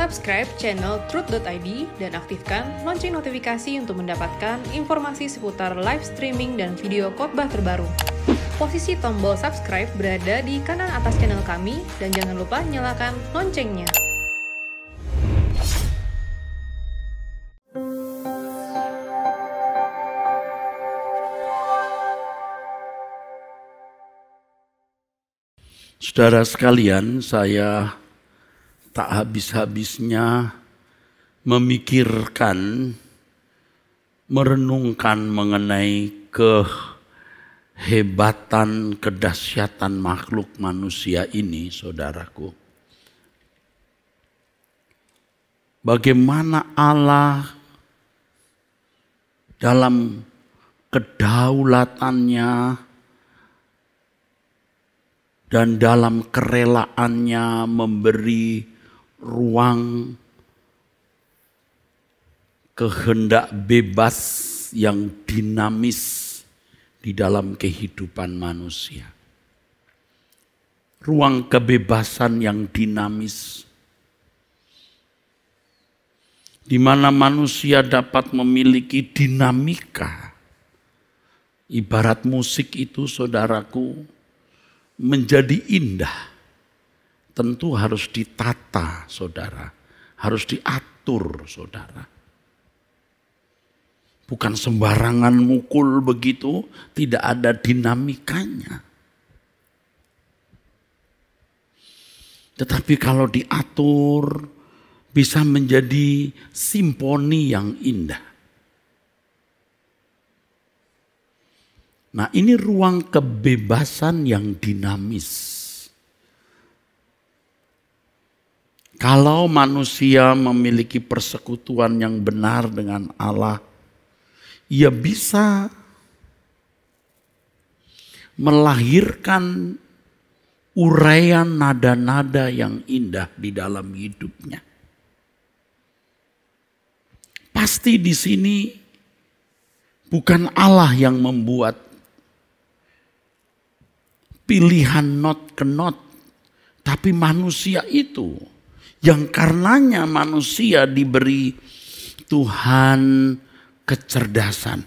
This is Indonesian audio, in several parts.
Subscribe channel Truth.id dan aktifkan lonceng notifikasi untuk mendapatkan informasi seputar live streaming dan video khotbah terbaru. Posisi tombol subscribe berada di kanan atas channel kami dan jangan lupa nyalakan loncengnya. Saudara sekalian, saya tak habis-habisnya memikirkan, merenungkan mengenai kehebatan, kedahsyatan makhluk manusia ini, saudaraku. Bagaimana Allah dalam kedaulatannya dan dalam kerelaannya memberi ruang kehendak bebas yang dinamis di dalam kehidupan manusia. Ruang kebebasan yang dinamis, di mana manusia dapat memiliki dinamika. Ibarat musik itu, saudaraku, menjadi indah. Tentu harus ditata, saudara. Harus diatur, saudara. Bukan sembarangan mukul begitu, tidak ada dinamikanya. Tetapi kalau diatur, bisa menjadi simfoni yang indah. Nah, ini ruang kebebasan yang dinamis. Kalau manusia memiliki persekutuan yang benar dengan Allah, ia bisa melahirkan uraian nada-nada yang indah di dalam hidupnya. Pasti di sini bukan Allah yang membuat pilihan not ke not, tapi manusia itu. Yang karenanya manusia diberi Tuhan kecerdasan.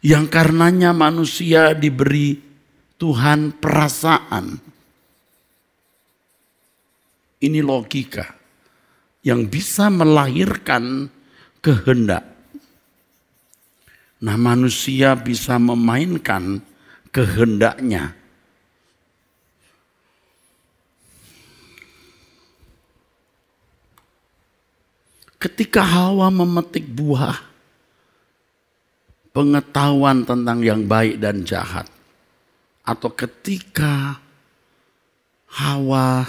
Yang karenanya manusia diberi Tuhan perasaan. Ini logika yang bisa melahirkan kehendak. Nah, manusia bisa memainkan kehendaknya. Ketika Hawa memetik buah pengetahuan tentang yang baik dan jahat, atau ketika Hawa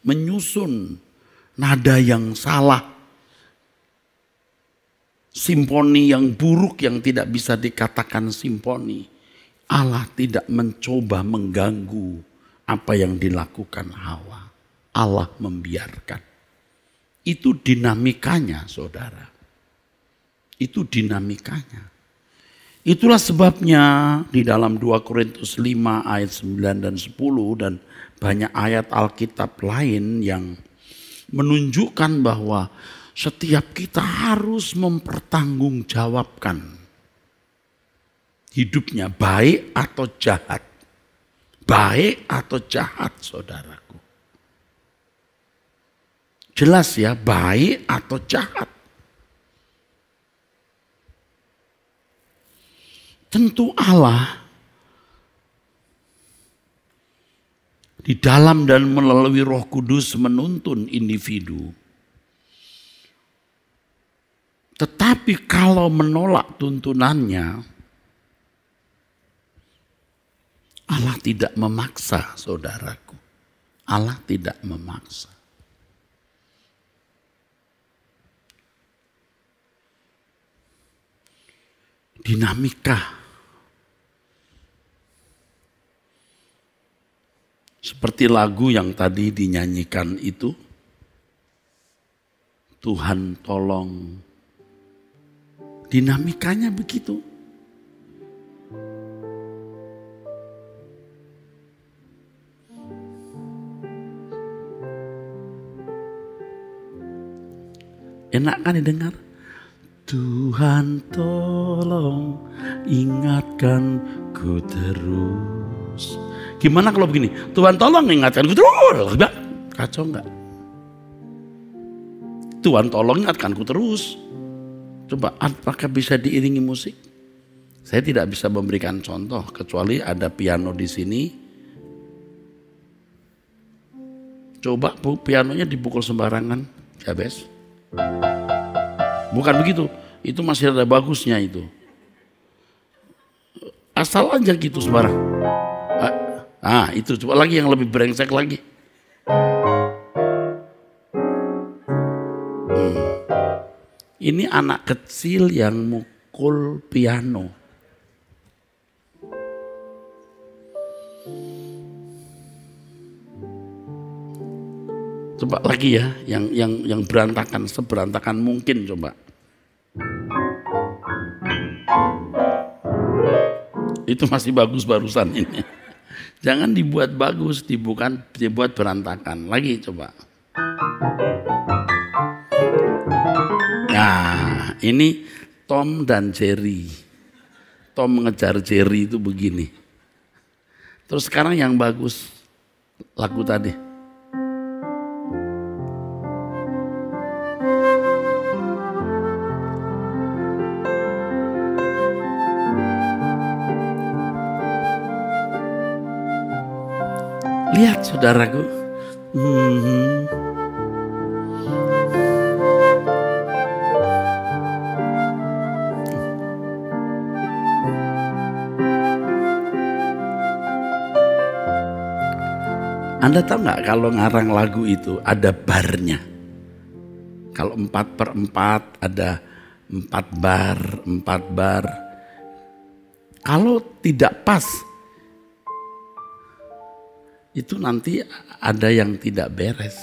menyusun nada yang salah, simfoni yang buruk yang tidak bisa dikatakan simfoni, Allah tidak mencoba mengganggu apa yang dilakukan Hawa. Allah membiarkan. Itu dinamikanya, saudara. Itu dinamikanya. Itulah sebabnya di dalam 2 Korintus 5 ayat 9 dan 10 dan banyak ayat Alkitab lain yang menunjukkan bahwa setiap kita harus mempertanggungjawabkan hidupnya, baik atau jahat. Baik atau jahat, saudaraku. Jelas ya, baik atau jahat. Tentu Allah di dalam dan melalui Roh Kudus menuntun individu. Tetapi kalau menolak tuntunannya, Allah tidak memaksa, saudaraku. Allah tidak memaksa. Dinamika. Seperti lagu yang tadi dinyanyikan itu. Tuhan tolong. Dinamikanya begitu. Enak kan didengar? Tuhan tolong ingatkan ku terus. Gimana kalau begini? Tuhan tolong ingatkan ku terus. Kacau enggak? Tuhan tolong ingatkan ku terus. Coba apakah bisa diiringi musik? Saya tidak bisa memberikan contoh kecuali ada piano di sini. Coba pianonya dipukul sembarangan, Jabes. Bukan begitu, itu masih ada bagusnya itu. Asal aja gitu sembarang. Itu coba lagi yang lebih brengsek lagi. Ini anak kecil yang mukul piano. Coba lagi ya, yang berantakan, seberantakan mungkin coba. Itu masih bagus barusan ini. Jangan dibuat bagus, dibuat berantakan. Lagi coba. Nah, ini Tom dan Jerry. Tom mengejar Jerry itu begini. Terus sekarang yang bagus lagu tadi. Lihat saudaraku. Anda tahu nggak kalau ngarang lagu itu ada barnya. Kalau 4/4 ada 4 bar. Kalau tidak pas, itu nanti ada yang tidak beres.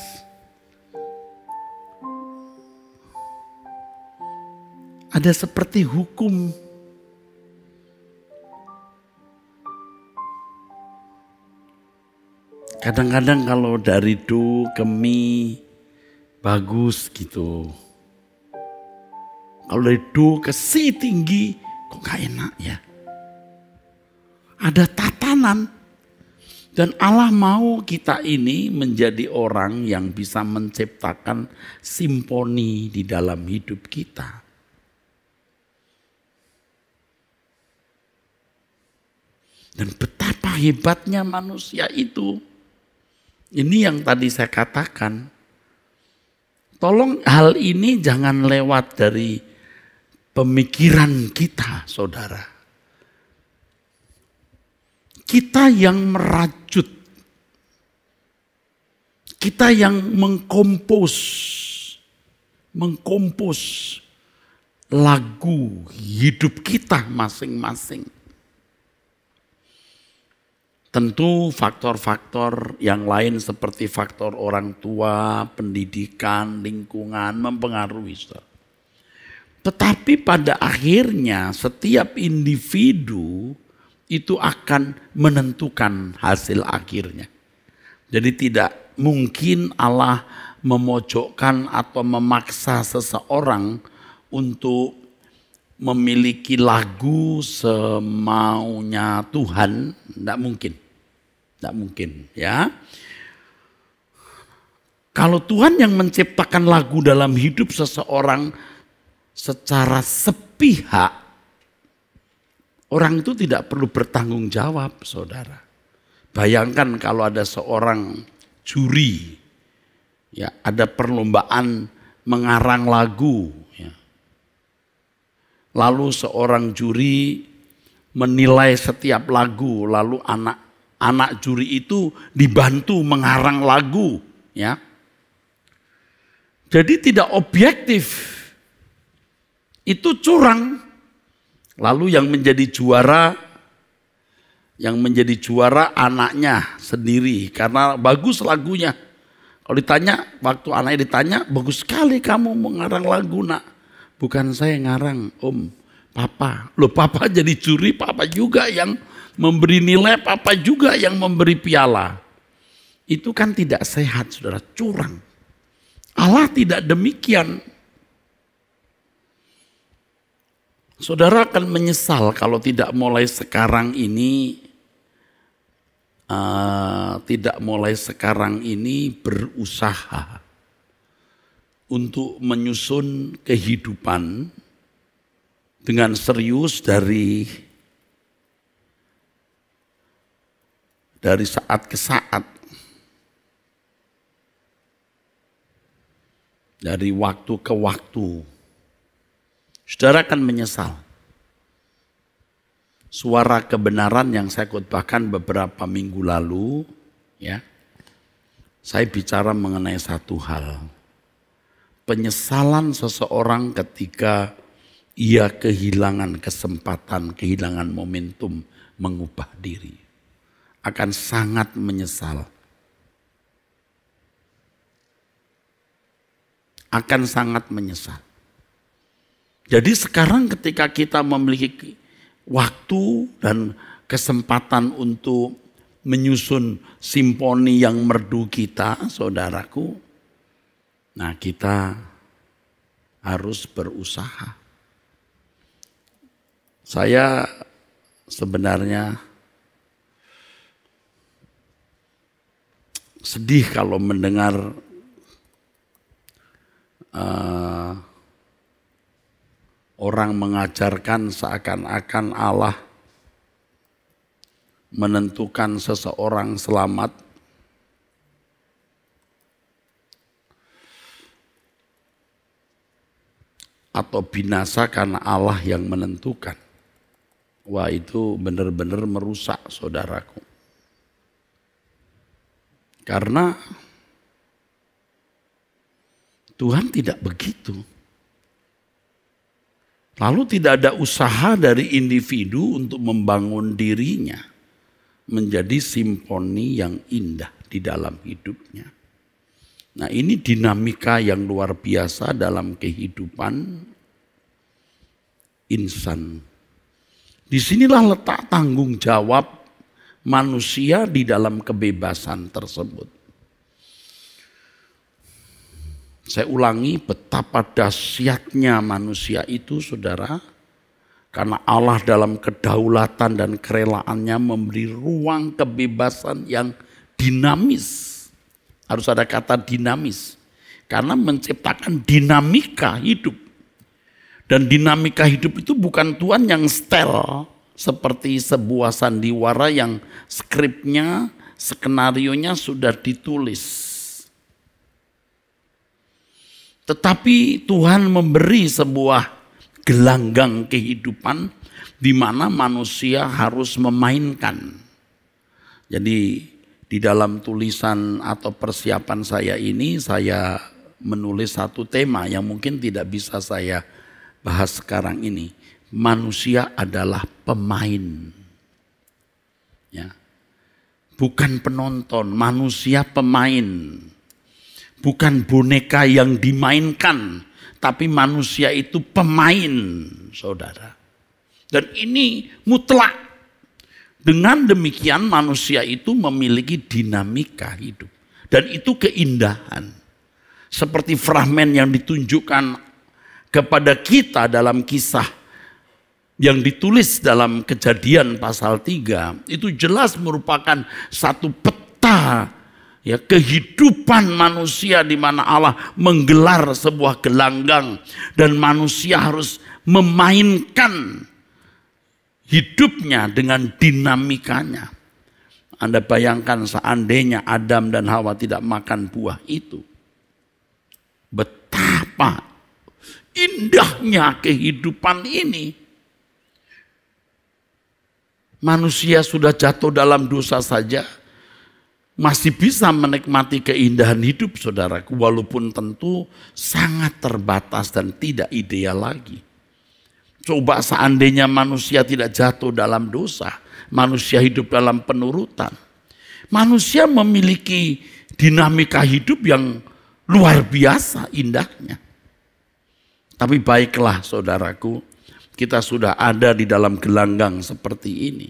Ada seperti hukum. Kadang-kadang kalau dari do ke mi bagus gitu. Kalau dari do ke si tinggi kok gak enak ya. Ada tatanan. Dan Allah mau kita ini menjadi orang yang bisa menciptakan simfoni di dalam hidup kita. Dan betapa hebatnya manusia itu. Ini yang tadi saya katakan. Tolong hal ini jangan lewat dari pemikiran kita, saudara. Kita yang merajut, kita yang mengkompos lagu hidup kita masing-masing. Tentu faktor-faktor yang lain seperti faktor orang tua, pendidikan, lingkungan mempengaruhi. Tetapi pada akhirnya setiap individu itu akan menentukan hasil akhirnya. Jadi tidak mungkin Allah memojokkan atau memaksa seseorang untuk memiliki lagu semaunya Tuhan. Tidak mungkin. Tidak mungkin ya. Kalau Tuhan yang menciptakan lagu dalam hidup seseorang secara sepihak, orang itu tidak perlu bertanggung jawab, saudara. Bayangkan kalau ada seorang juri, ya ada perlombaan mengarang lagu, ya. Lalu seorang juri menilai setiap lagu, lalu anak juri itu dibantu mengarang lagu, ya. Jadi tidak objektif, itu curang. Lalu yang menjadi juara anaknya sendiri karena bagus lagunya. Kalau ditanya, waktu anaknya ditanya, bagus sekali kamu mengarang lagu nak. Bukan saya ngarang, om, papa. Loh papa jadi juri, papa juga yang memberi nilai, papa juga yang memberi piala. Itu kan tidak sehat, saudara, curang. Allah tidak demikian. Saudara akan menyesal kalau tidak mulai sekarang ini, berusaha untuk menyusun kehidupan dengan serius dari saat ke saat, dari waktu ke waktu. Saudara akan menyesal. Suara kebenaran yang saya khotbahkan beberapa minggu lalu, ya, saya bicara mengenai satu hal. Penyesalan seseorang ketika ia kehilangan kesempatan, kehilangan momentum mengubah diri. Akan sangat menyesal. Akan sangat menyesal. Jadi sekarang ketika kita memiliki waktu dan kesempatan untuk menyusun simfoni yang merdu kita, saudaraku, nah kita harus berusaha. Saya sebenarnya sedih kalau mendengar orang mengajarkan seakan-akan Allah menentukan seseorang selamat atau binasa karena Allah yang menentukan. Wah, itu benar-benar merusak, saudaraku. Karena Tuhan tidak begitu. Lalu tidak ada usaha dari individu untuk membangun dirinya menjadi simfoni yang indah di dalam hidupnya. Nah, ini dinamika yang luar biasa dalam kehidupan insan. Disinilah letak tanggung jawab manusia di dalam kebebasan tersebut. Saya ulangi, betapa dahsyatnya manusia itu, saudara. Karena Allah dalam kedaulatan dan kerelaannya memberi ruang kebebasan yang dinamis. Harus ada kata dinamis. Karena menciptakan dinamika hidup. Dan dinamika hidup itu bukan Tuhan yang setel. Seperti sebuah sandiwara yang skripnya, skenarionya sudah ditulis. Tetapi Tuhan memberi sebuah gelanggang kehidupan di mana manusia harus memainkan. Jadi di dalam tulisan atau persiapan saya ini, saya menulis satu tema yang mungkin tidak bisa saya bahas sekarang ini. Manusia adalah pemain. Ya. Bukan penonton, manusia pemain. Bukan boneka yang dimainkan, tapi manusia itu pemain, saudara. Dan ini mutlak. Dengan demikian manusia itu memiliki dinamika hidup. Dan itu keindahan. Seperti fragmen yang ditunjukkan kepada kita dalam kisah yang ditulis dalam Kejadian pasal 3. Itu jelas merupakan satu peta, ya, kehidupan manusia di mana Allah menggelar sebuah gelanggang dan manusia harus memainkan hidupnya dengan dinamikanya. Anda bayangkan seandainya Adam dan Hawa tidak makan buah itu. Betapa indahnya kehidupan ini. Manusia sudah jatuh dalam dosa saja masih bisa menikmati keindahan hidup, saudaraku, walaupun tentu sangat terbatas dan tidak ideal lagi. Coba seandainya manusia tidak jatuh dalam dosa, manusia hidup dalam penurutan. Manusia memiliki dinamika hidup yang luar biasa indahnya. Tapi baiklah, saudaraku, kita sudah ada di dalam gelanggang seperti ini.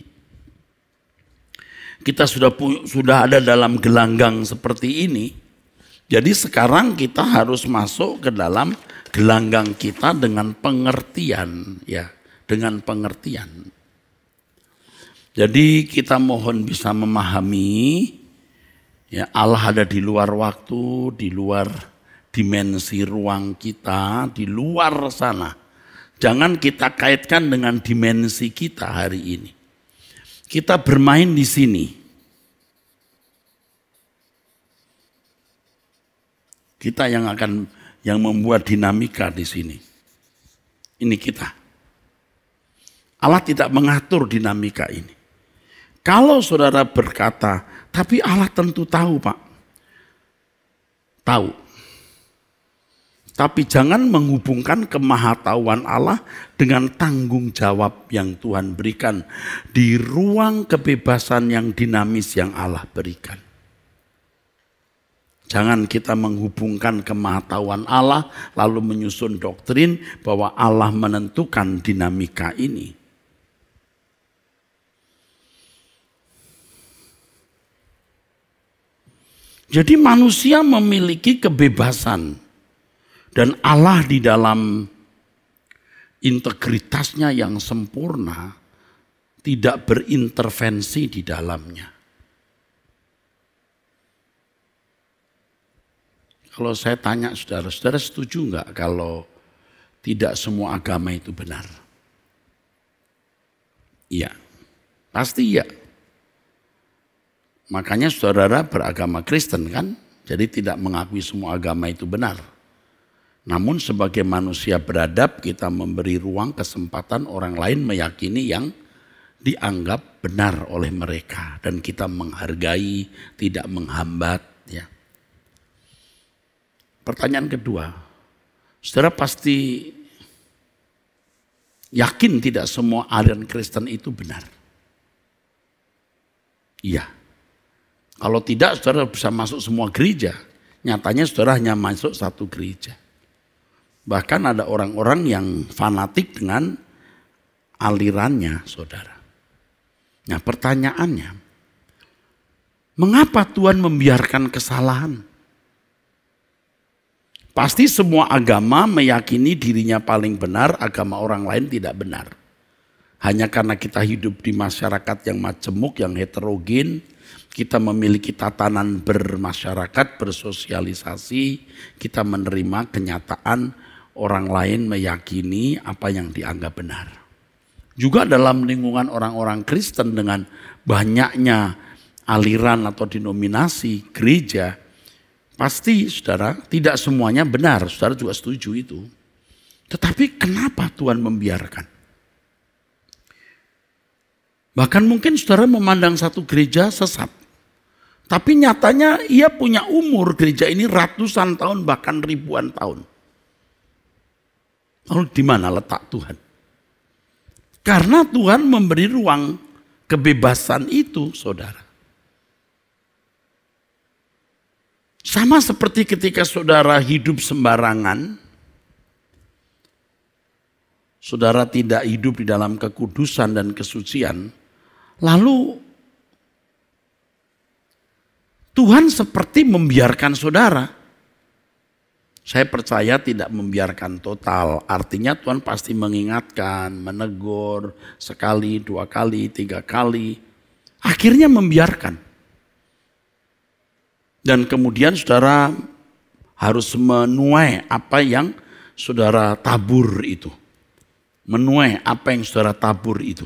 Kita sudah ada dalam gelanggang seperti ini. Jadi sekarang kita harus masuk ke dalam gelanggang kita dengan pengertian, ya, dengan pengertian. Jadi kita mohon bisa memahami ya, Allah ada di luar waktu, di luar dimensi ruang kita, di luar sana. Jangan kita kaitkan dengan dimensi kita hari ini. Kita bermain di sini. Kita yang membuat dinamika di sini. Ini kita. Allah tidak mengatur dinamika ini. Kalau saudara berkata, tapi Allah tentu tahu, Pak. Tahu. Tapi jangan menghubungkan kemahatauan Allah dengan tanggung jawab yang Tuhan berikan di ruang kebebasan yang dinamis yang Allah berikan. Jangan kita menghubungkan kemahatauan Allah lalu menyusun doktrin bahwa Allah menentukan dinamika ini. Jadi manusia memiliki kebebasan dan Allah di dalam integritasnya yang sempurna tidak berintervensi di dalamnya. Kalau saya tanya saudara setuju enggak kalau tidak semua agama itu benar? Iya, pasti iya. Makanya saudara beragama Kristen kan, jadi tidak mengakui semua agama itu benar. Namun sebagai manusia beradab kita memberi ruang kesempatan orang lain meyakini yang dianggap benar oleh mereka. Dan kita menghargai, tidak menghambat. Ya. Pertanyaan kedua, saudara pasti yakin tidak semua aliran Kristen itu benar? Iya. Kalau tidak, saudara bisa masuk semua gereja. Nyatanya saudara hanya masuk satu gereja. Bahkan ada orang-orang yang fanatik dengan alirannya, saudara. Nah pertanyaannya, mengapa Tuhan membiarkan kesalahan? Pasti semua agama meyakini dirinya paling benar, agama orang lain tidak benar. Hanya karena kita hidup di masyarakat yang majemuk, yang heterogen, kita memiliki tatanan bermasyarakat, bersosialisasi, kita menerima kenyataan orang lain meyakini apa yang dianggap benar. Juga dalam lingkungan orang-orang Kristen dengan banyaknya aliran atau denominasi gereja, pasti saudara tidak semuanya benar, saudara juga setuju itu. Tetapi kenapa Tuhan membiarkan? Bahkan mungkin saudara memandang satu gereja sesat. Tapi nyatanya ia punya umur gereja ini ratusan tahun bahkan ribuan tahun. Lalu di mana letak Tuhan? Karena Tuhan memberi ruang kebebasan itu, saudara. Sama seperti ketika saudara hidup sembarangan, saudara tidak hidup di dalam kekudusan dan kesucian, lalu Tuhan seperti membiarkan saudara. Saya percaya tidak membiarkan total. Artinya Tuhan pasti mengingatkan, menegur sekali, 2 kali, 3 kali. Akhirnya membiarkan. Dan kemudian saudara harus menuai apa yang saudara tabur itu. Menuai apa yang saudara tabur itu.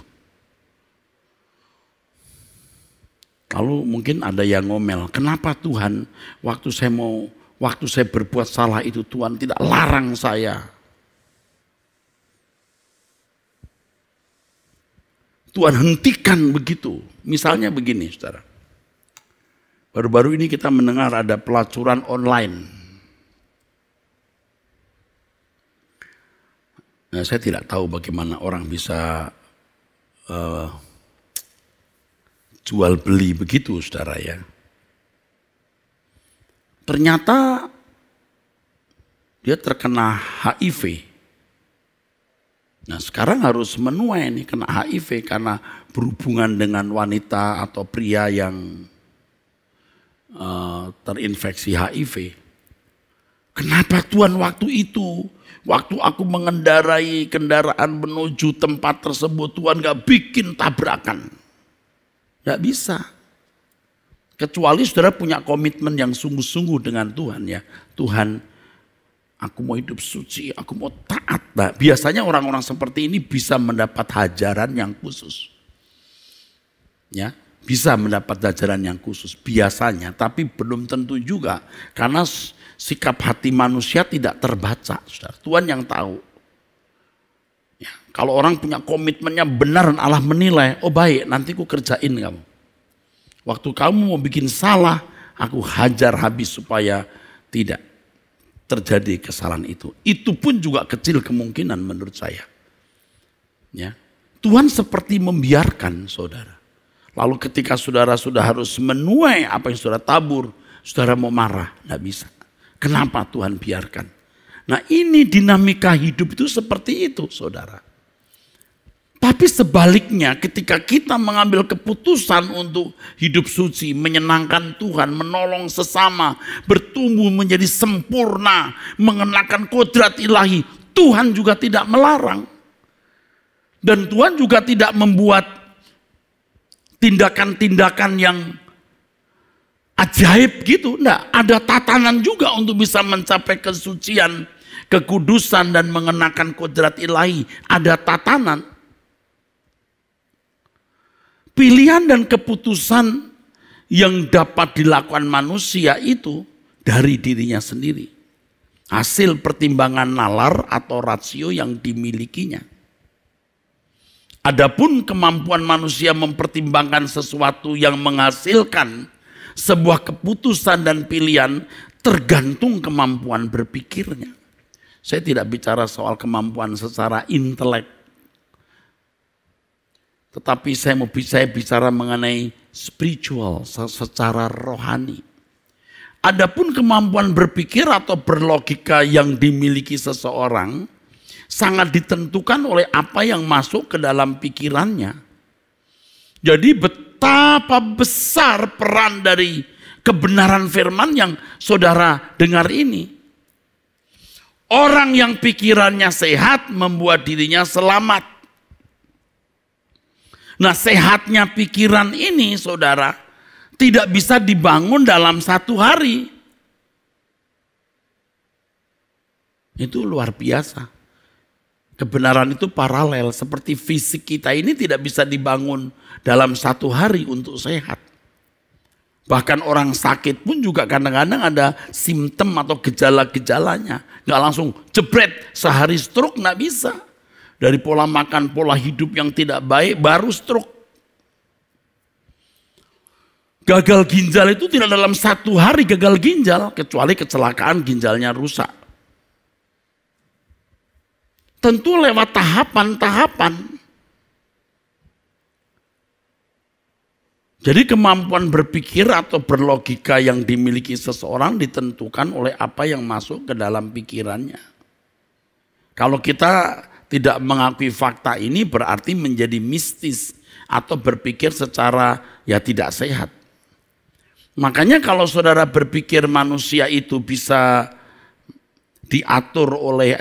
Lalu mungkin ada yang ngomel, kenapa Tuhan waktu saya berbuat salah itu Tuhan tidak larang saya. Tuhan hentikan begitu. Misalnya begini saudara. Baru-baru ini kita mendengar ada pelacuran online. Nah, saya tidak tahu bagaimana orang bisa jual beli begitu saudara ya. Ternyata dia terkena HIV. Nah sekarang harus menuai nih kena HIV karena berhubungan dengan wanita atau pria yang terinfeksi HIV. Kenapa Tuhan waktu itu, waktu aku mengendarai kendaraan menuju tempat tersebut, Tuhan gak bikin tabrakan? Gak bisa. Kecuali saudara punya komitmen yang sungguh-sungguh dengan Tuhan ya. Tuhan, aku mau hidup suci, aku mau taat. Nah, biasanya orang-orang seperti ini bisa mendapat hajaran yang khusus. Ya, bisa mendapat ajaran yang khusus biasanya, tapi belum tentu juga karena sikap hati manusia tidak terbaca, saudara. Tuhan yang tahu. Ya, kalau orang punya komitmennya benar dan Allah menilai, oh baik, nanti aku kerjain kamu. Waktu kamu mau bikin salah, aku hajar habis supaya tidak terjadi kesalahan itu. Itu pun juga kecil kemungkinan menurut saya. Ya, Tuhan seperti membiarkan saudara. Lalu ketika saudara sudah harus menuai apa yang saudara tabur, saudara mau marah, tidak bisa. Kenapa Tuhan biarkan? Nah ini dinamika hidup itu seperti itu saudara. Tapi sebaliknya ketika kita mengambil keputusan untuk hidup suci, menyenangkan Tuhan, menolong sesama, bertumbuh menjadi sempurna, mengenakan kodrat ilahi, Tuhan juga tidak melarang. Dan Tuhan juga tidak membuat tindakan-tindakan yang ajaib gitu. Enggak, ada tatanan juga untuk bisa mencapai kesucian, kekudusan dan mengenakan kodrat ilahi. Ada tatanan. Pilihan dan keputusan yang dapat dilakukan manusia itu dari dirinya sendiri. Hasil pertimbangan nalar atau rasio yang dimilikinya. Adapun kemampuan manusia mempertimbangkan sesuatu yang menghasilkan sebuah keputusan dan pilihan tergantung kemampuan berpikirnya. Saya tidak bicara soal kemampuan secara intelek. Tetapi saya bicara mengenai spiritual, secara rohani. Adapun kemampuan berpikir atau berlogika yang dimiliki seseorang sangat ditentukan oleh apa yang masuk ke dalam pikirannya. Jadi betapa besar peran dari kebenaran firman yang saudara dengar ini. Orang yang pikirannya sehat membuat dirinya selamat. Nah sehatnya pikiran ini saudara tidak bisa dibangun dalam satu hari. Itu luar biasa. Kebenaran itu paralel seperti fisik kita ini tidak bisa dibangun dalam satu hari untuk sehat. Bahkan orang sakit pun juga kadang-kadang ada simptom atau gejala-gejalanya. Nggak langsung jebret sehari stroke, nggak bisa. Dari pola makan, pola hidup yang tidak baik, baru stroke. Gagal ginjal itu tidak dalam satu hari gagal ginjal, kecuali kecelakaan ginjalnya rusak. Tentu lewat tahapan-tahapan. Jadi kemampuan berpikir atau berlogika yang dimiliki seseorang ditentukan oleh apa yang masuk ke dalam pikirannya. Kalau kita tidak mengakui fakta ini berarti menjadi mistis atau berpikir secara ya tidak sehat. Makanya kalau saudara berpikir manusia itu bisa diatur oleh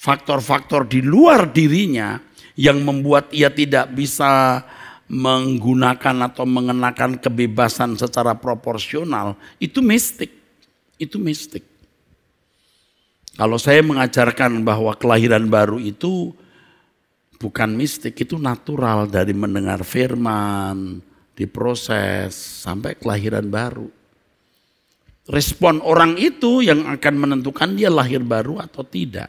faktor-faktor di luar dirinya yang membuat ia tidak bisa menggunakan atau mengenakan kebebasan secara proporsional, itu mistik. Itu mistik. Kalau saya mengajarkan bahwa kelahiran baru itu bukan mistik, itu natural dari mendengar firman, diproses sampai kelahiran baru. Respon orang itu yang akan menentukan dia lahir baru atau tidak.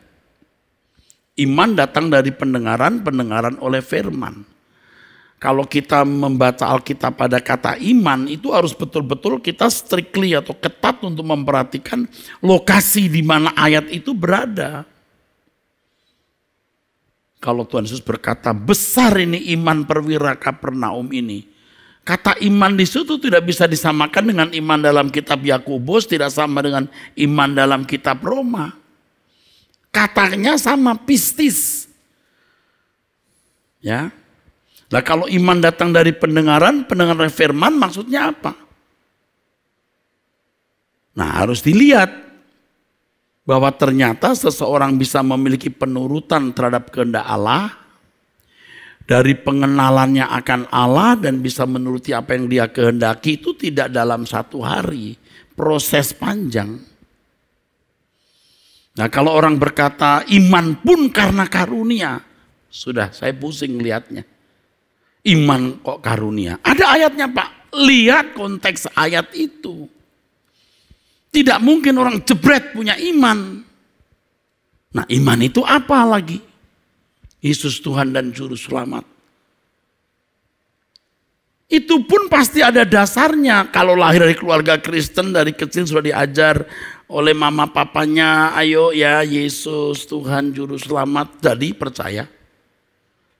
Iman datang dari pendengaran oleh firman. Kalau kita membaca Alkitab pada kata iman, itu harus betul-betul kita strictly atau ketat untuk memperhatikan lokasi di mana ayat itu berada. Kalau Tuhan Yesus berkata, besar ini iman perwira Kapernaum ini. Kata iman di situ tidak bisa disamakan dengan iman dalam kitab Yakobus, tidak sama dengan iman dalam kitab Roma. Katanya sama, pistis. Ya. Nah kalau iman datang dari pendengaran firman maksudnya apa? Nah, harus dilihat bahwa ternyata seseorang bisa memiliki penurutan terhadap kehendak Allah dari pengenalannya akan Allah dan bisa menuruti apa yang dia kehendaki itu tidak dalam satu hari, proses panjang. Nah, kalau orang berkata iman pun karena karunia, sudah saya pusing lihatnya. Iman kok karunia? Ada ayatnya Pak, lihat konteks ayat itu. Tidak mungkin orang jebret punya iman. Nah, iman itu apa lagi? Yesus Tuhan dan Juru Selamat. Itu pun pasti ada dasarnya. Kalau lahir dari keluarga Kristen, dari kecil sudah diajar oleh mama papanya, ayo ya Yesus Tuhan Juru Selamat, jadi percaya.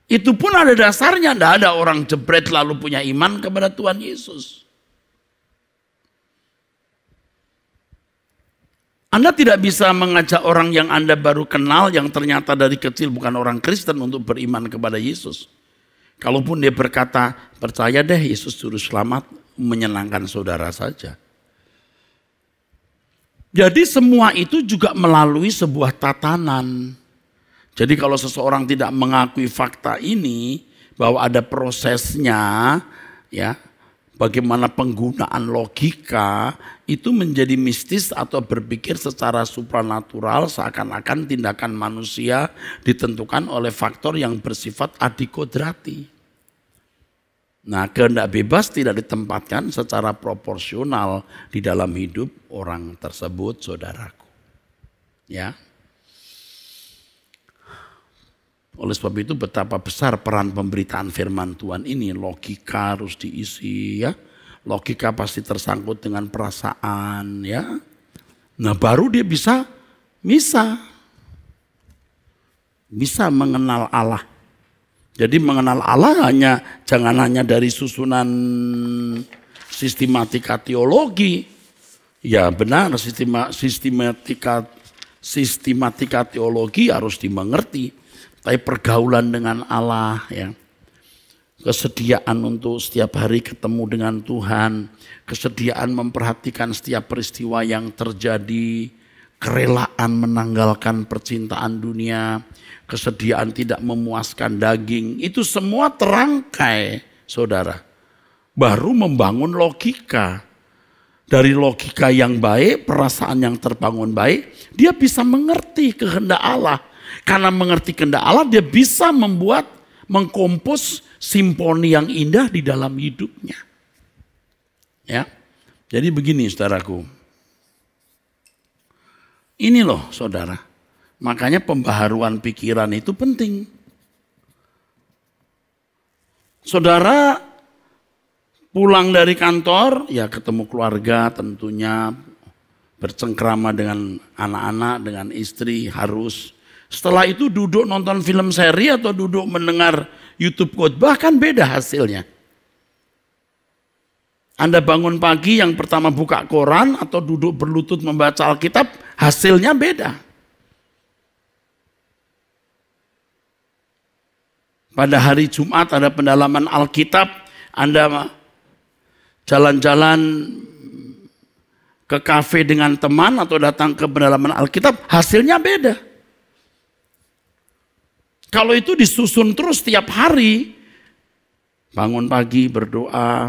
Itu pun ada dasarnya, tidak ada orang jebret lalu punya iman kepada Tuhan Yesus. Anda tidak bisa mengajak orang yang Anda baru kenal, yang ternyata dari kecil bukan orang Kristen untuk beriman kepada Yesus. Kalaupun dia berkata, percaya deh Yesus Juru Selamat, menyenangkan saudara saja. Jadi semua itu juga melalui sebuah tatanan. Jadi kalau seseorang tidak mengakui fakta ini, bahwa ada prosesnya, ya, bagaimana penggunaan logika, itu menjadi mistis atau berpikir secara supranatural seakan-akan tindakan manusia ditentukan oleh faktor yang bersifat adikodrati. Nah, kehendak bebas tidak ditempatkan secara proporsional di dalam hidup orang tersebut, saudaraku. Ya. Oleh sebab itu betapa besar peran pemberitaan firman Tuhan ini. Logika harus diisi ya. Logika pasti tersangkut dengan perasaan ya. Nah baru dia bisa mengenal Allah. Jadi mengenal Allah jangan hanya dari susunan sistematika teologi. Ya benar, sistematika teologi harus dimengerti. Tapi pergaulan dengan Allah, ya, kesediaan untuk setiap hari ketemu dengan Tuhan, kesediaan memperhatikan setiap peristiwa yang terjadi, kerelaan menanggalkan percintaan dunia, kesediaan tidak memuaskan daging, itu semua terangkai, saudara. Baru membangun logika. Dari logika yang baik, perasaan yang terbangun baik, dia bisa mengerti kehendak Allah. Karena mengerti kehendak Allah, dia bisa mengkompos simfoni yang indah di dalam hidupnya. Ya, jadi begini saudaraku. Ini loh saudara, makanya pembaharuan pikiran itu penting. Saudara pulang dari kantor, ya ketemu keluarga tentunya, bercengkrama dengan anak-anak, dengan istri harus. Setelah itu duduk nonton film seri atau duduk mendengar YouTube khotbah kan beda hasilnya. Anda bangun pagi yang pertama buka koran atau duduk berlutut membaca Alkitab, hasilnya beda. Pada hari Jumat ada pendalaman Alkitab, Anda jalan-jalan ke kafe dengan teman atau datang ke pendalaman Alkitab, hasilnya beda. Kalau itu disusun terus tiap hari, bangun pagi berdoa,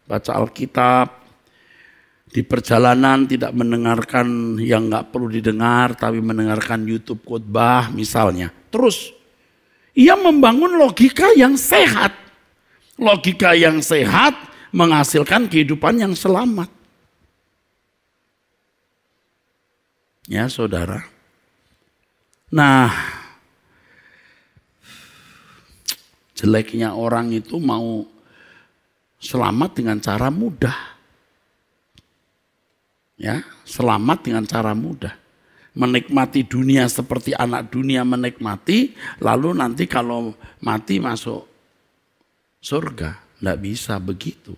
baca Alkitab, di perjalanan tidak mendengarkan yang nggak perlu didengar, tapi mendengarkan YouTube khotbah misalnya. Terus, ia membangun logika yang sehat. Logika yang sehat menghasilkan kehidupan yang selamat. Ya saudara. Nah, jeleknya orang itu mau selamat dengan cara mudah. Ya, selamat dengan cara mudah. Menikmati dunia seperti anak dunia menikmati, lalu nanti kalau mati masuk surga. Tidak bisa begitu.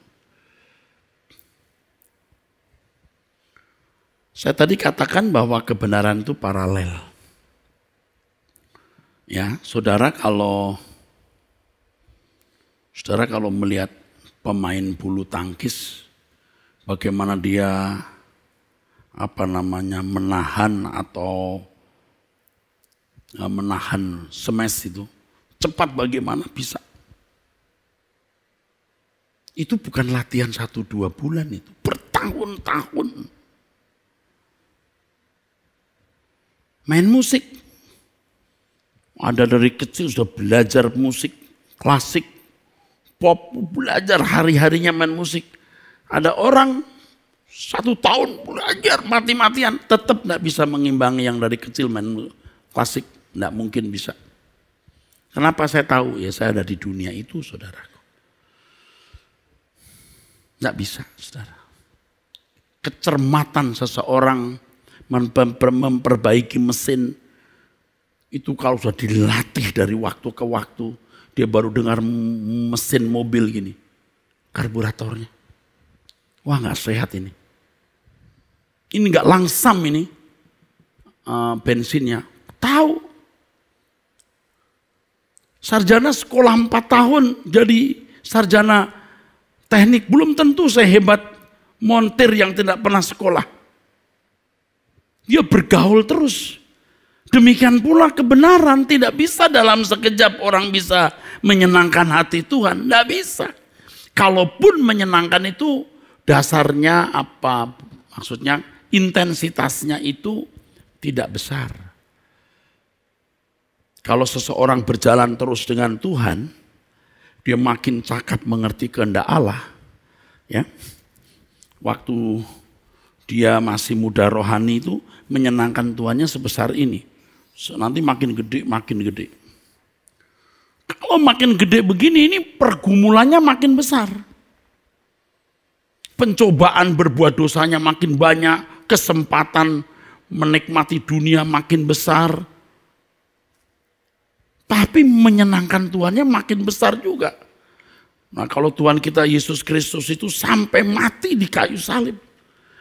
Saya tadi katakan bahwa kebenaran itu paralel. Ya, saudara kalau melihat pemain bulu tangkis, bagaimana dia menahan atau menahan smash itu. Cepat bagaimana bisa. Itu bukan latihan 1-2 bulan itu. Bertahun-tahun. Main musik. Ada dari kecil sudah belajar musik klasik, pop, belajar hari-harinya main musik. Ada orang 1 tahun belajar mati-matian, tetap tidak bisa mengimbangi yang dari kecil main klasik. Tidak mungkin bisa. Kenapa saya tahu? Ya saya ada di dunia itu, saudaraku. Tidak bisa, saudara. Kecermatan seseorang memperbaiki mesin, itu kalau sudah dilatih dari waktu ke waktu, dia baru dengar mesin mobil gini, karburatornya. Wah nggak sehat ini. Ini nggak langsam ini bensinnya. Tahu. Sarjana sekolah 4 tahun jadi sarjana teknik. Belum tentu sehebat montir yang tidak pernah sekolah. Dia bergaul terus. Demikian pula kebenaran tidak bisa dalam sekejap orang bisa menyenangkan hati Tuhan. Tidak bisa. Kalaupun menyenangkan itu dasarnya apa? Maksudnya intensitasnya itu tidak besar. Kalau seseorang berjalan terus dengan Tuhan, dia makin cakap mengerti kehendak Allah. Ya, waktu dia masih muda rohani itu menyenangkan Tuhannya sebesar ini. Nanti makin gede, makin gede. Kalau makin gede begini, ini pergumulannya makin besar. Pencobaan berbuat dosanya makin banyak, kesempatan menikmati dunia makin besar. Tapi menyenangkan Tuhannya makin besar juga. Nah kalau Tuhan kita Yesus Kristus itu sampai mati di kayu salib.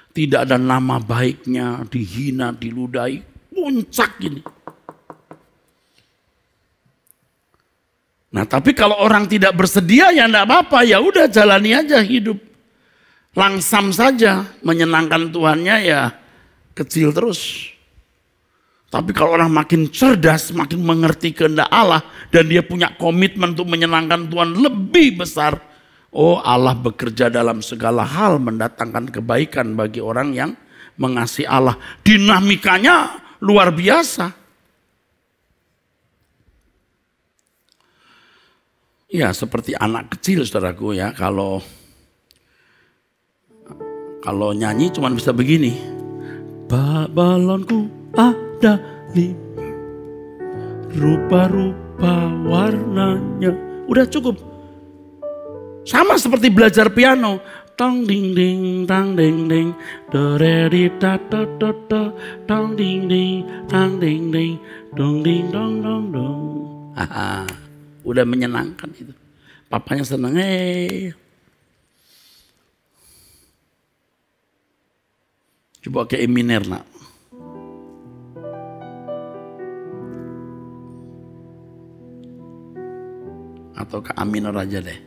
Tidak ada nama baiknya, dihina, diludahi, puncak ini. Nah tapi kalau orang tidak bersedia ya enggak apa-apa, ya udah jalani aja hidup. Langsam saja, menyenangkan Tuhannya ya kecil terus. Tapi kalau orang makin cerdas, makin mengerti kehendak Allah, dan dia punya komitmen untuk menyenangkan Tuhan lebih besar. Oh Allah bekerja dalam segala hal mendatangkan kebaikan bagi orang yang mengasihi Allah. Dinamikanya luar biasa. Ya seperti anak kecil saudaraku ya, kalau nyanyi cuma bisa begini. Balonku ada 5, rupa-rupa warnanya. Udah cukup. Sama seperti belajar piano. Tong ding ding, tang ding ding, do re di da do do do, tong ding ding, tang ding ding, dong ding dong dong dong. Udah menyenangkan itu. Papanya seneng. Coba ke E minor nak. Atau ke A minor aja deh.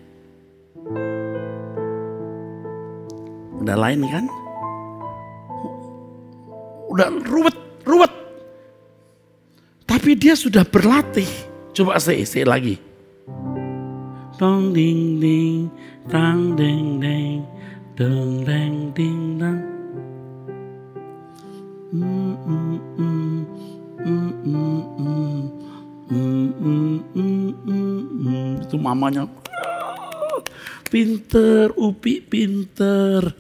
Udah lain kan? Udah ruwet. Tapi dia sudah berlatih. Coba say lagi. Tong ding ding, tang ding ding, deng deng ding dang. Itu mamanya. Pinter, Upi pinter.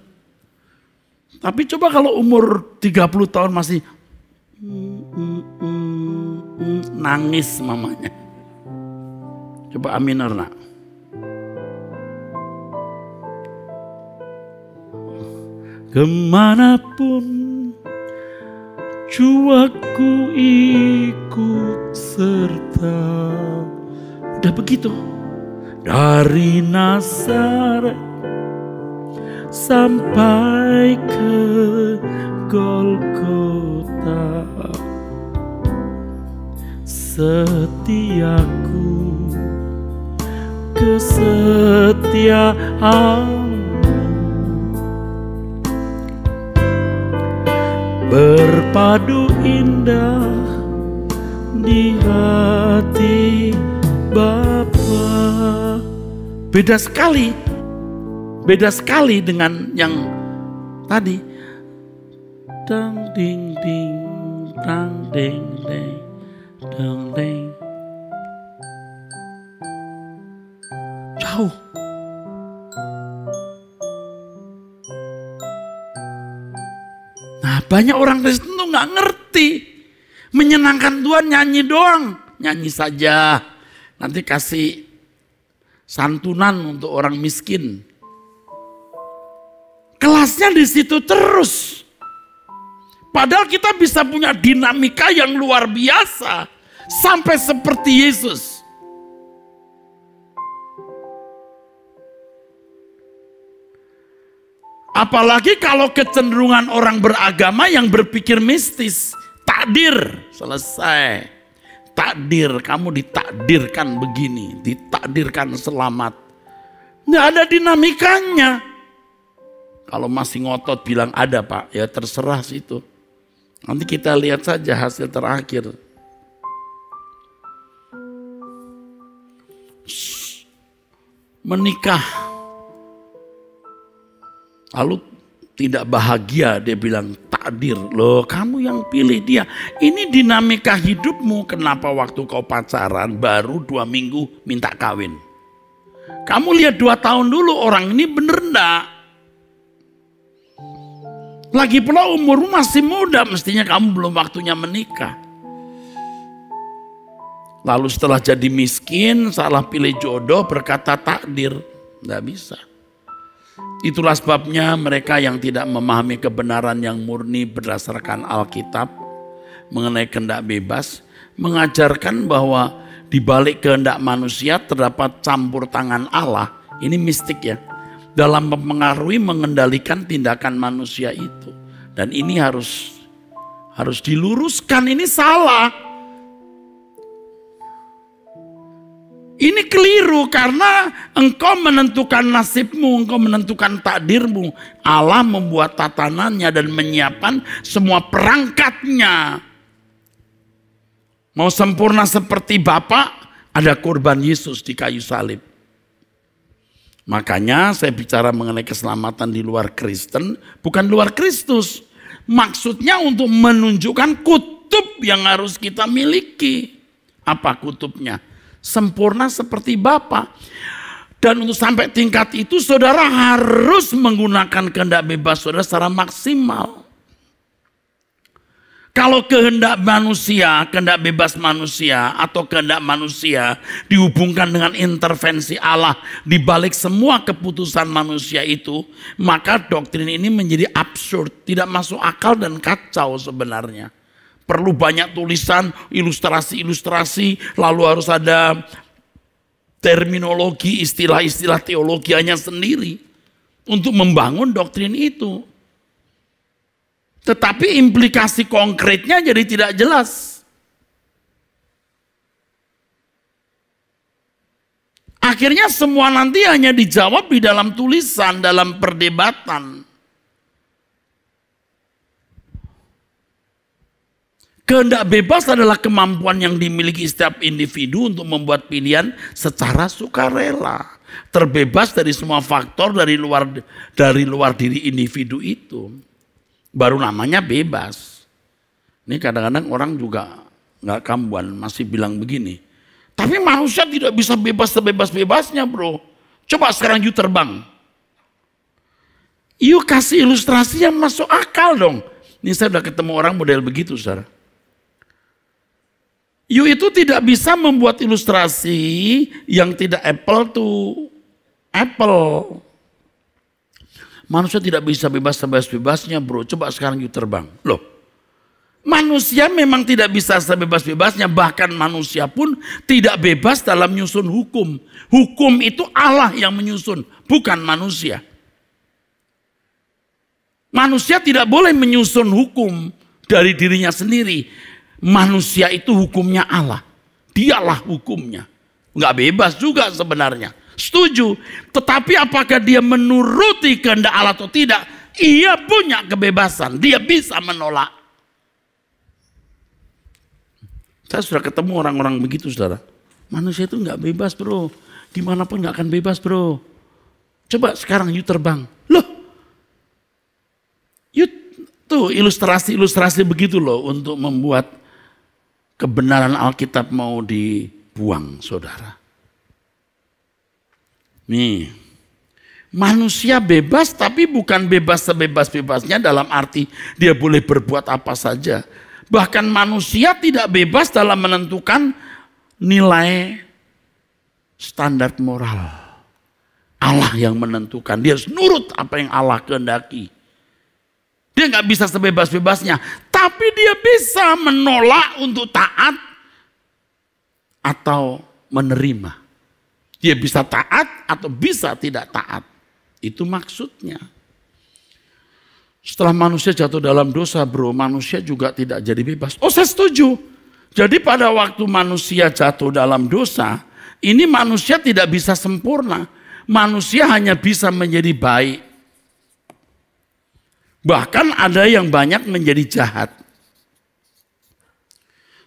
Tapi coba kalau umur 30 tahun masih nangis mamanya. Coba A minor nak. Kemanapun jiwaku ikut serta. Udah begitu. Dari Nazaret sampai ke Golgota, setiaku kesetiaan berpadu indah di hati Bapa. Beda sekali dengan yang tadi. Dang ding ding, dang ding ding, dang ding. Jauh. Nah, banyak orang Kristen tuh nggak ngerti. Menyenangkan Tuhan nyanyi doang, nyanyi saja. Nanti kasih santunan untuk orang miskin. Kelasnya di situ terus. Padahal kita bisa punya dinamika yang luar biasa. Sampai seperti Yesus. Apalagi kalau kecenderungan orang beragama yang berpikir mistis. Takdir, selesai. Takdir, kamu ditakdirkan begini. Ditakdirkan selamat. Nggak ada dinamikanya. Kalau masih ngotot bilang ada Pak, ya terserah situ. Nanti kita lihat saja hasil terakhir. Menikah. Lalu tidak bahagia, dia bilang takdir. Loh, kamu yang pilih dia. Ini dinamika hidupmu. Kenapa waktu kau pacaran baru 2 minggu minta kawin? Kamu lihat 2 tahun dulu orang ini bener enggak? Lagi pula umurmu masih muda, mestinya kamu belum waktunya menikah. Lalu setelah jadi miskin, salah pilih jodoh, berkata takdir. Nggak bisa. Itulah sebabnya mereka yang tidak memahami kebenaran yang murni berdasarkan Alkitab mengenai kehendak bebas, mengajarkan bahwa di balik kehendak manusia terdapat campur tangan Allah. Ini mistik ya. Dalam mempengaruhi, mengendalikan tindakan manusia itu. Dan ini harus diluruskan, ini salah. Ini keliru karena engkau menentukan nasibmu, engkau menentukan takdirmu. Allah membuat tatanannya dan menyiapkan semua perangkatnya. Mau sempurna seperti Bapa, ada korban Yesus di kayu salib. Makanya saya bicara mengenai keselamatan di luar Kristen, bukan luar Kristus. Maksudnya untuk menunjukkan kutub yang harus kita miliki. Apa kutubnya? Sempurna seperti Bapa. Dan untuk sampai tingkat itu saudara harus menggunakan kehendak bebas saudara secara maksimal. Kalau kehendak manusia, kehendak bebas manusia atau kehendak manusia dihubungkan dengan intervensi Allah di balik semua keputusan manusia itu, maka doktrin ini menjadi absurd, tidak masuk akal dan kacau sebenarnya. Perlu banyak tulisan, ilustrasi-ilustrasi, lalu harus ada terminologi, istilah-istilah teologianya sendiri untuk membangun doktrin itu. Tetapi implikasi konkretnya jadi tidak jelas. Akhirnya semua nanti hanya dijawab di dalam tulisan, dalam perdebatan. Kehendak bebas adalah kemampuan yang dimiliki setiap individu untuk membuat pilihan secara sukarela. Terbebas dari semua faktor dari luar diri individu itu. Baru namanya bebas. Ini kadang-kadang orang juga nggak kambuan, masih bilang begini. Tapi manusia tidak bisa bebas sebebas-bebasnya bro. Coba sekarang you terbang. You kasih ilustrasi yang masuk akal dong. Ini saya udah ketemu orang model begitu saudara. You itu tidak bisa membuat ilustrasi yang tidak apple to apple. Manusia tidak bisa bebas sebebas-bebasnya bro. Coba sekarang you terbang. Loh, manusia memang tidak bisa sebebas-bebasnya. Bahkan manusia pun tidak bebas dalam menyusun hukum. Hukum itu Allah yang menyusun, bukan manusia. Manusia tidak boleh menyusun hukum dari dirinya sendiri. Manusia itu hukumnya Allah. Dialah hukumnya. Nggak bebas juga sebenarnya. Setuju, tetapi apakah dia menuruti kehendak Allah atau tidak? Ia punya kebebasan, dia bisa menolak. Saya sudah ketemu orang-orang begitu, saudara. Manusia itu nggak bebas, bro. Dimanapun nggak akan bebas, bro. Coba sekarang you terbang. Loh, you tuh ilustrasi-ilustrasi begitu loh untuk membuat kebenaran Alkitab mau dibuang, saudara. Nih, manusia bebas tapi bukan bebas sebebas-bebasnya dalam arti dia boleh berbuat apa saja. Bahkan manusia tidak bebas dalam menentukan nilai standar moral. Allah yang menentukan, dia harus nurut apa yang Allah kehendaki. Dia nggak bisa sebebas-bebasnya, tapi dia bisa menolak untuk taat atau menerima. Dia bisa taat atau bisa tidak taat. Itu maksudnya. Setelah manusia jatuh dalam dosa, bro, manusia juga tidak jadi bebas. Oh, saya setuju. Jadi pada waktu manusia jatuh dalam dosa, ini manusia tidak bisa sempurna. Manusia hanya bisa menjadi baik. Bahkan ada yang banyak menjadi jahat.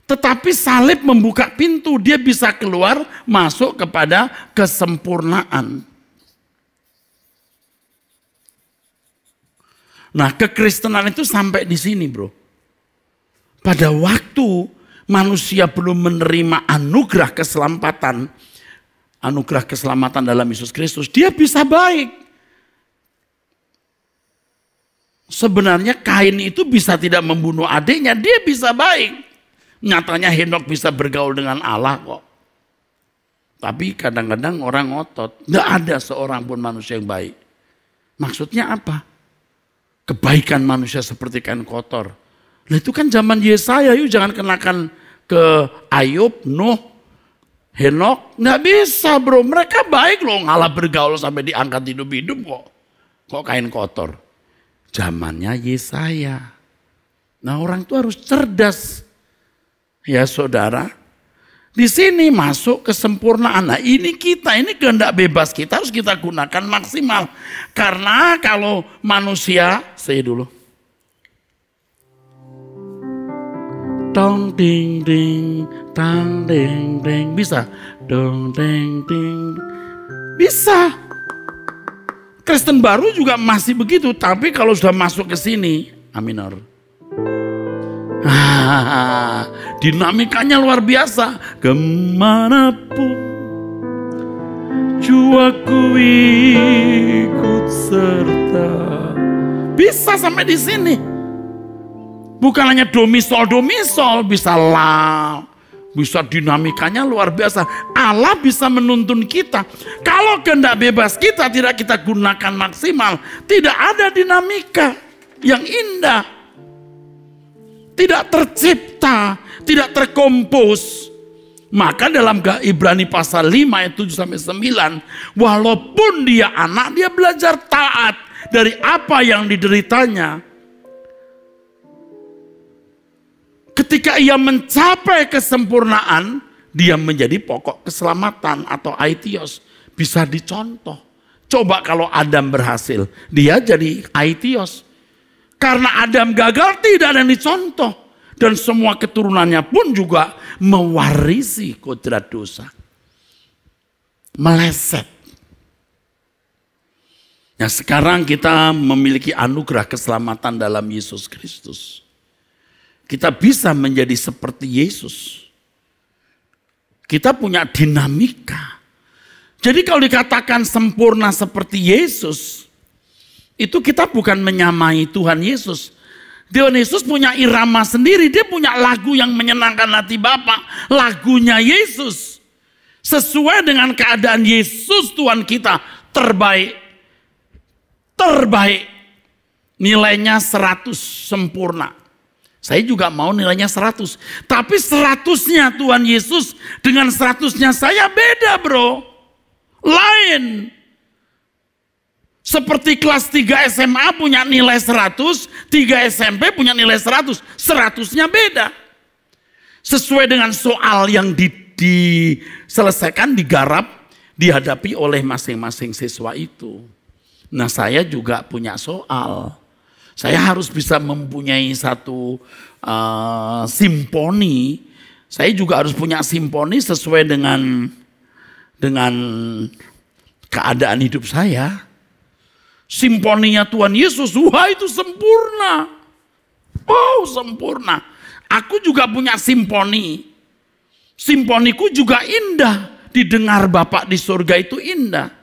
Tetapi salib membuka pintu, dia bisa keluar masuk kepada kesempurnaan. Nah, kekristenan itu sampai di sini, bro. Pada waktu manusia belum menerima anugerah keselamatan dalam Yesus Kristus, dia bisa baik. Sebenarnya Kain itu bisa tidak membunuh adiknya, dia bisa baik. Nyatanya Henok bisa bergaul dengan Allah kok. Tapi kadang-kadang orang ngotot, nggak ada seorang pun manusia yang baik. Maksudnya apa? Kebaikan manusia seperti kain kotor. Nah, itu kan zaman Yesaya, yuk jangan kenakan ke Ayub, Nuh, Henok. Nggak bisa, bro, mereka baik loh, ngalah bergaul sampai diangkat hidup-hidup kok. Kok kain kotor? Zamannya Yesaya. Nah, orang itu harus cerdas. Ya saudara, di sini masuk kesempurnaan. Nah, ini kehendak bebas kita harus kita gunakan maksimal. Karena kalau manusia, saya dulu. Tong ding ding, tang ding ding, bisa. Dong ding ding, bisa. Kristen baru juga masih begitu, tapi kalau sudah masuk ke sini, A minor. Dinamikanya luar biasa. Kemanapun jiwaku ikut serta. Bisa sampai di sini. Bukan hanya domisol, bisa la. Bisa dinamikanya luar biasa. Allah bisa menuntun kita. Kalau kehendak bebas kita tidak kita gunakan maksimal, tidak ada dinamika yang indah. Tidak tercipta, tidak terkompos. Maka dalam Ibrani pasal 5 ayat 7-9, walaupun dia anak, dia belajar taat dari apa yang dideritanya. Ketika ia mencapai kesempurnaan, dia menjadi pokok keselamatan atau aitios. Bisa dicontoh. Coba kalau Adam berhasil, dia jadi aitios. Karena Adam gagal, tidak ada yang dicontoh. Dan semua keturunannya pun juga mewarisi kodrat dosa. Meleset. Nah, sekarang kita memiliki anugerah keselamatan dalam Yesus Kristus. Kita bisa menjadi seperti Yesus. Kita punya dinamika. Jadi kalau dikatakan sempurna seperti Yesus, itu kita bukan menyamai Tuhan Yesus. Tuhan Yesus punya irama sendiri. Dia punya lagu yang menyenangkan hati Bapa. Lagunya Yesus. Sesuai dengan keadaan Yesus Tuhan kita. Terbaik. Terbaik. Nilainya 100 sempurna. Saya juga mau nilainya 100. Tapi 100-nya Tuhan Yesus dengan 100-nya saya beda, bro. Lain. Seperti kelas 3 SMA punya nilai 100, 3 SMP punya nilai 100. 100-nya beda. Sesuai dengan soal yang diselesaikan, digarap, dihadapi oleh masing-masing siswa itu. Nah, saya juga punya soal. Saya harus bisa mempunyai satu simfoni, Saya juga harus punya simfoni sesuai dengan keadaan hidup saya. Simfoninya Tuhan Yesus, wah itu sempurna. Oh sempurna. Aku juga punya simfoni. Simfoniku juga indah. Didengar Bapa di surga itu indah.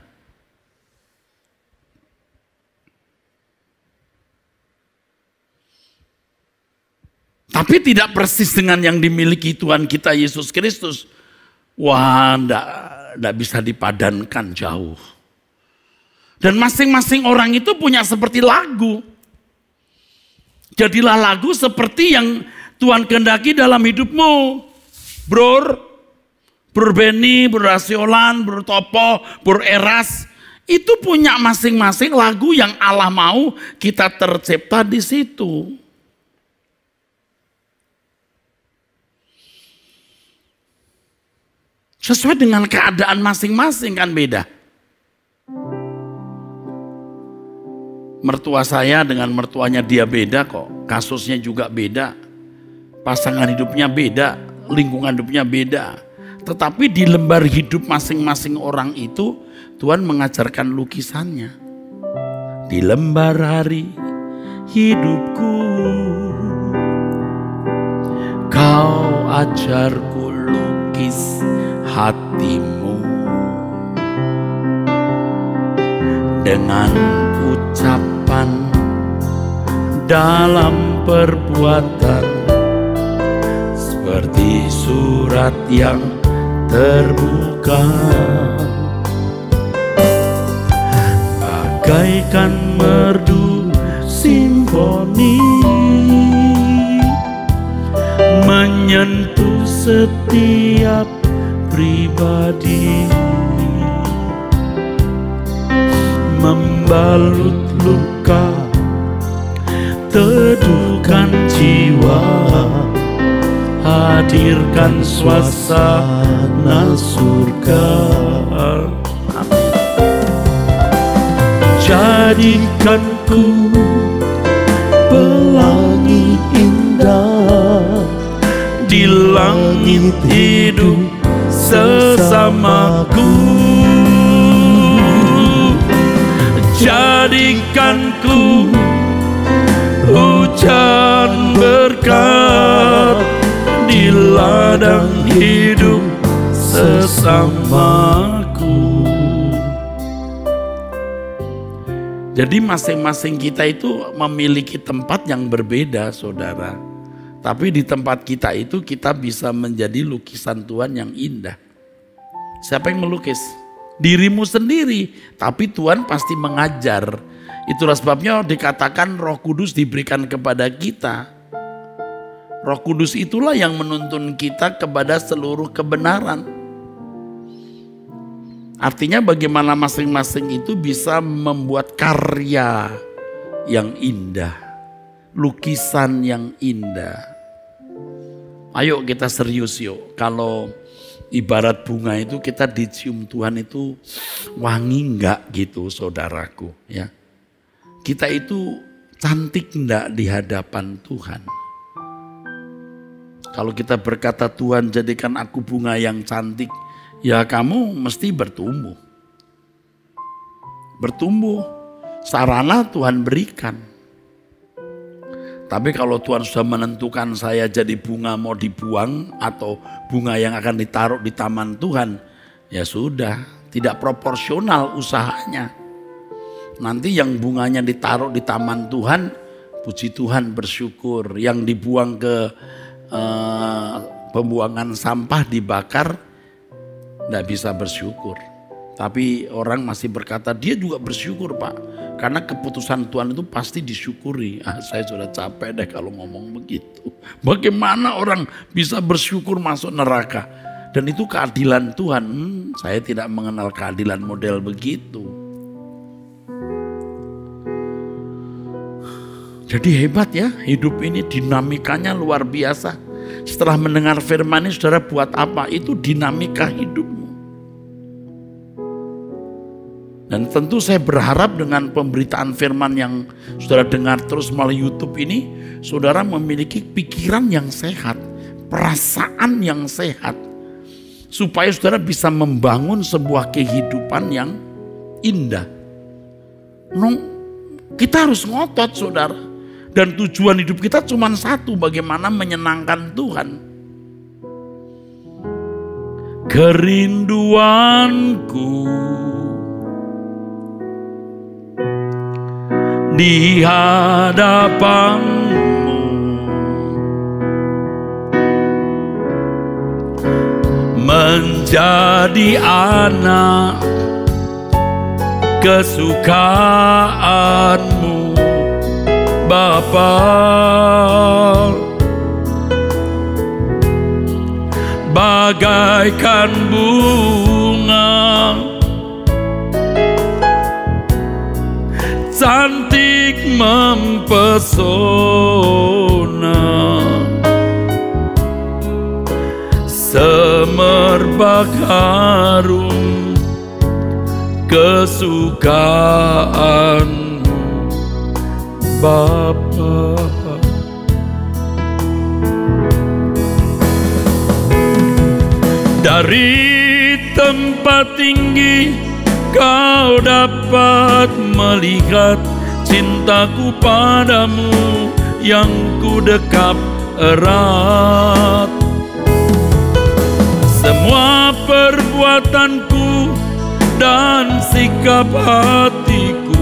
Tapi tidak persis dengan yang dimiliki Tuhan kita Yesus Kristus. Wah, enggak bisa dipadankan jauh. Dan masing-masing orang itu punya seperti lagu. Jadilah lagu seperti yang Tuhan kehendaki dalam hidupmu. Bror Benny, Bror Rasiolan, Bror Topo, Bror Eras. Itu punya masing-masing lagu yang Allah mau kita tercipta di situ. Sesuai dengan keadaan masing-masing kan beda. Mertua saya dengan mertuanya dia beda kok. Kasusnya juga beda. Pasangan hidupnya beda. Lingkungan hidupnya beda. Tetapi di lembar hidup masing-masing orang itu Tuhan mengajarkan lukisannya. Di lembar hari hidupku Kau ajarku lukis hatimu dengan ucapan dalam perbuatan seperti surat yang terbuka, bagaikan merdu simfoni menyentuh setiap pribadi, membalut luka, teduhkan jiwa, hadirkan suasana surga. Jadikan ku pelangi indah di langit hidup sesamaku. Jadikan ku hujan berkat di ladang hidup sesamaku. Jadi masing-masing kita itu memiliki tempat yang berbeda, saudara. Tapi di tempat kita itu kita bisa menjadi lukisan Tuhan yang indah. Siapa yang melukis? Dirimu sendiri. Tapi Tuhan pasti mengajar. Itulah sebabnya dikatakan Roh Kudus diberikan kepada kita. Roh Kudus itulah yang menuntun kita kepada seluruh kebenaran. Artinya bagaimana masing-masing itu bisa membuat karya yang indah. Lukisan yang indah. Ayo kita serius yuk. Kalau ibarat bunga itu kita dicium Tuhan itu wangi enggak gitu saudaraku ya. Kita itu cantik enggak di hadapan Tuhan. Kalau kita berkata Tuhan jadikan aku bunga yang cantik, ya kamu mesti bertumbuh. Bertumbuh, sarana Tuhan berikan. Tapi kalau Tuhan sudah menentukan saya jadi bunga mau dibuang atau bunga yang akan ditaruh di taman Tuhan, ya sudah, tidak proporsional usahanya. Nanti yang bunganya ditaruh di taman Tuhan, puji Tuhan bersyukur. Yang dibuang ke pembuangan sampah dibakar, tidak bisa bersyukur. Tapi orang masih berkata dia juga bersyukur Pak. Karena keputusan Tuhan itu pasti disyukuri. Saya sudah capek deh kalau ngomong begitu. Bagaimana orang bisa bersyukur masuk neraka. Dan itu keadilan Tuhan. Saya tidak mengenal keadilan model begitu. Jadi hebat ya hidup ini, dinamikanya luar biasa. Setelah mendengar firman ini saudara buat apa? Itu dinamika hidupmu. Dan tentu saya berharap dengan pemberitaan firman yang saudara dengar terus melalui YouTube ini, saudara memiliki pikiran yang sehat, perasaan yang sehat. Supaya saudara bisa membangun sebuah kehidupan yang indah. Kita harus ngotot saudara. Dan tujuan hidup kita cuma satu, bagaimana menyenangkan Tuhan. Kerinduanku di hadapanmu, menjadi anak kesukaanmu Bapa, bagaikan bunga cantik mempesona, semerbak harum kesukaan Bapa. Dari tempat tinggi kau dapat melihat cintaku padamu yang ku dekap erat. Semua perbuatanku dan sikap hatiku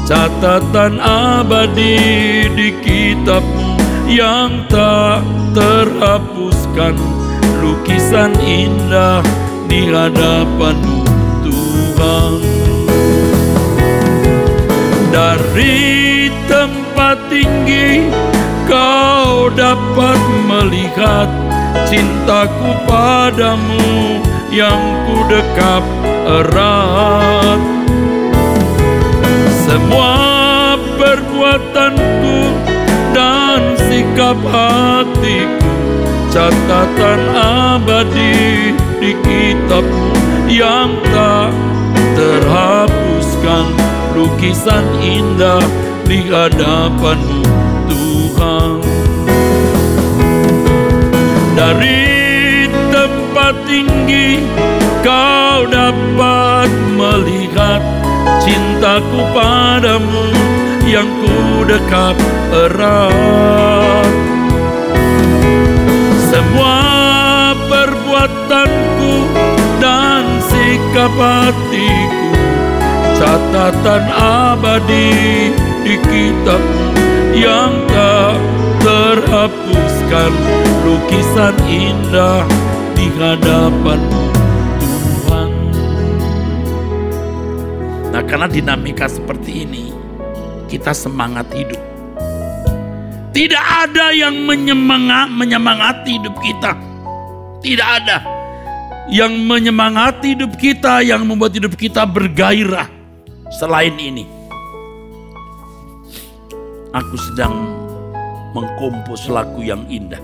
catatan abadi di kitabmu yang tak terhapuskan, lukisan indah di hadapanmu Tuhan. Dari tempat tinggi kau dapat melihat cintaku padamu yang ku dekap erat. Semua perbuatanku dan sikap hatiku catatan abadi di kitabmu yang tak terhapuskan, lukisan indah di hadapanmu Tuhan. Dari tempat tinggi kau dapat melihat cintaku padamu yang ku dekap erat. Semua perbuatanku dan sikap hatiku catatan abadi di kitabmu yang tak terhapuskan, lukisan indah di hadapanmu Tuhan. Nah, karena dinamika seperti ini, kita semangat hidup. Tidak ada yang menyemangati hidup kita. Tidak ada yang menyemangati hidup kita, yang membuat hidup kita bergairah selain ini. Aku sedang mengkompos lagu yang indah.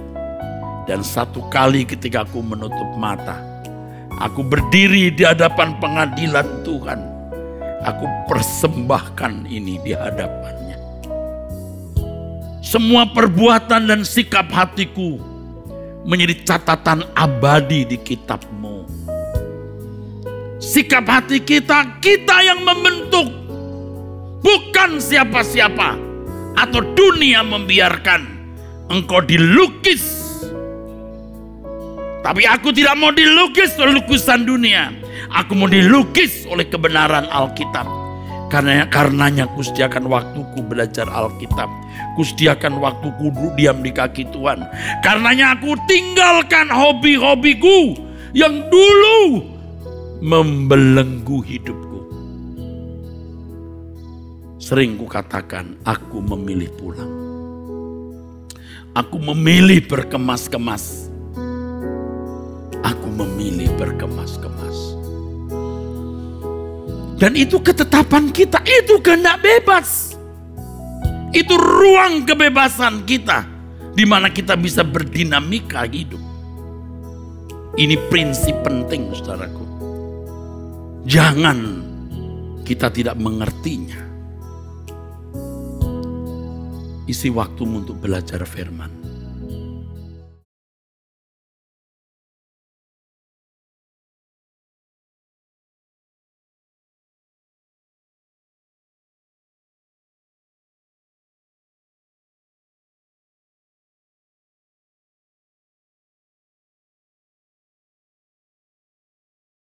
Dan satu kali ketika aku menutup mata, aku berdiri di hadapan pengadilan Tuhan. Aku persembahkan ini di hadapannya. Semua perbuatan dan sikap hatiku menjadi catatan abadi di kitab-Mu. Sikap hati kita, kita yang membentuk. Bukan siapa-siapa atau dunia membiarkan engkau dilukis. Tapi aku tidak mau dilukis oleh lukisan dunia. Aku mau dilukis oleh kebenaran Alkitab. Karenanya kusediakan waktuku belajar Alkitab. Kusediakan waktuku diam di kaki Tuhan. Karenanya aku tinggalkan hobi-hobiku yang dulu membelenggu hidupku. Sering kukatakan, aku memilih pulang. Aku memilih berkemas-kemas. Aku memilih berkemas-kemas. Dan itu ketetapan kita, itu kehendak bebas. Itu ruang kebebasan kita, di mana kita bisa berdinamika hidup. Ini prinsip penting, saudaraku. Jangan kita tidak mengertinya. Isi waktumu untuk belajar firman.